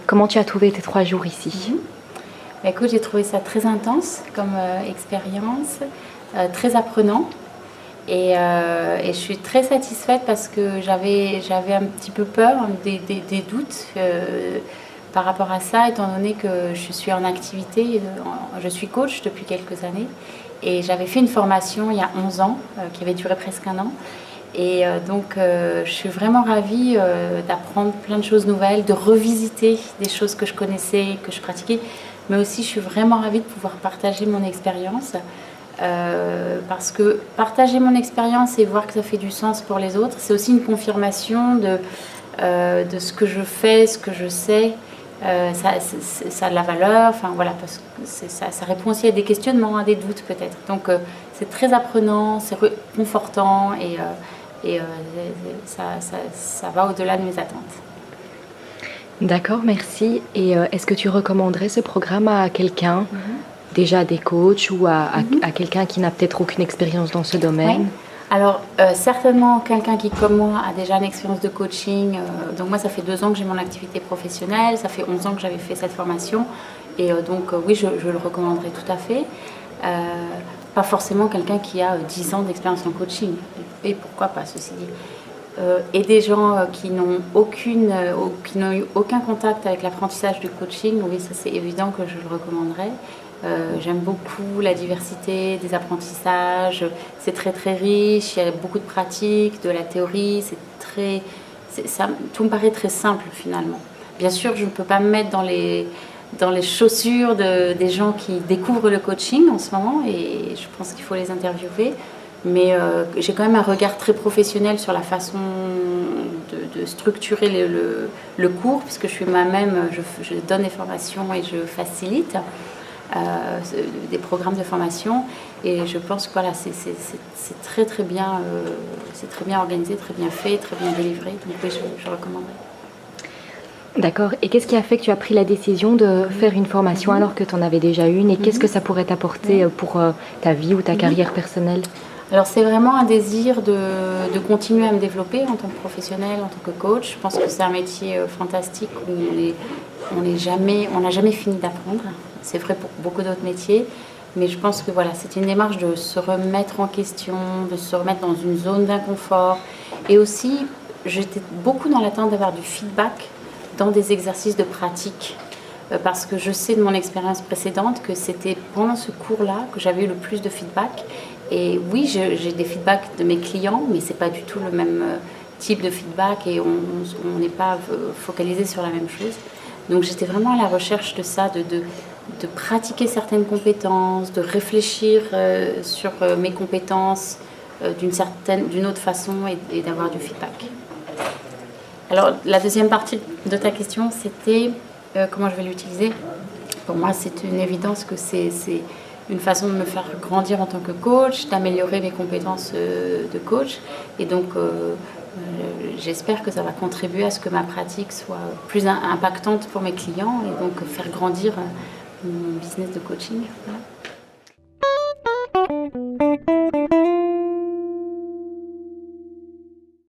Comment tu as trouvé tes 3 jours ici? Écoute, j'ai trouvé ça très intense comme expérience, très apprenant. Et je suis très satisfaite parce que j'avais un petit peu peur, des doutes par rapport à ça, étant donné que je suis en activité, je suis coach depuis quelques années. Et j'avais fait une formation il y a 11 ans, qui avait duré presque un an. Et donc, je suis vraiment ravie d'apprendre plein de choses nouvelles, de revisiter des choses que je connaissais, que je pratiquais. Mais aussi, je suis vraiment ravie de pouvoir partager mon expérience. Parce que partager mon expérience et voir que ça fait du sens pour les autres, c'est aussi une confirmation de ce que je fais, ce que je sais. Ça a de la valeur, enfin voilà, parce que ça répond aussi à des questionnements, à des doutes peut-être. Donc c'est très apprenant, c'est confortant et ça va au-delà de mes attentes. D'accord, merci. Et est-ce que tu recommanderais ce programme à quelqu'un, déjà à des coachs ou à quelqu'un qui n'a peut-être aucune expérience dans ce domaine? Oui. Alors, certainement quelqu'un qui, comme moi, a déjà une expérience de coaching. Donc moi, ça fait 2 ans que j'ai mon activité professionnelle, ça fait 11 ans que j'avais fait cette formation. Et donc, oui, je le recommanderais tout à fait. Pas forcément quelqu'un qui a 10 ans d'expérience en coaching. Et pourquoi pas, ceci dit. Et des gens qui n'ont eu aucun contact avec l'apprentissage du coaching, oui, ça c'est évident que je le recommanderais. J'aime beaucoup la diversité des apprentissages, c'est très très riche, il y a beaucoup de pratiques, de la théorie, tout me paraît très simple finalement. Bien sûr, je ne peux pas me mettre dans les chaussures des gens qui découvrent le coaching en ce moment et je pense qu'il faut les interviewer. Mais j'ai quand même un regard très professionnel sur la façon de structurer le cours, puisque je suis moi-même, je donne des formations et je facilite des programmes de formation. Et je pense que voilà, c'est très très bien, c'est très bien organisé, très bien fait, très bien délivré. Donc oui, je recommanderais. D'accord. Et qu'est-ce qui a fait que tu as pris la décision de faire une formation alors que tu en avais déjà une? Et qu'est-ce que ça pourrait t'apporter pour ta vie ou ta carrière personnelle? Alors c'est vraiment un désir de continuer à me développer en tant que professionnelle, en tant que coach. Je pense que c'est un métier fantastique où on n'a jamais fini d'apprendre. C'est vrai pour beaucoup d'autres métiers. Mais je pense que voilà, c'est une démarche de se remettre en question, de se remettre dans une zone d'inconfort. Et aussi, j'étais beaucoup dans l'attente d'avoir du feedback dans des exercices de pratique. Parce que je sais de mon expérience précédente que c'était pendant ce cours-là que j'avais eu le plus de feedback. Et oui, j'ai des feedbacks de mes clients, mais ce n'est pas du tout le même type de feedback et on n'est pas focalisé sur la même chose. Donc j'étais vraiment à la recherche de ça, de pratiquer certaines compétences, de réfléchir sur mes compétences d'une autre façon et d'avoir du feedback. Alors la deuxième partie de ta question, c'était comment je vais l'utiliser. Pour moi, c'est une évidence que c'est une façon de me faire grandir en tant que coach, d'améliorer mes compétences de coach. Et donc, j'espère que ça va contribuer à ce que ma pratique soit plus impactante pour mes clients et donc faire grandir mon business de coaching. Voilà.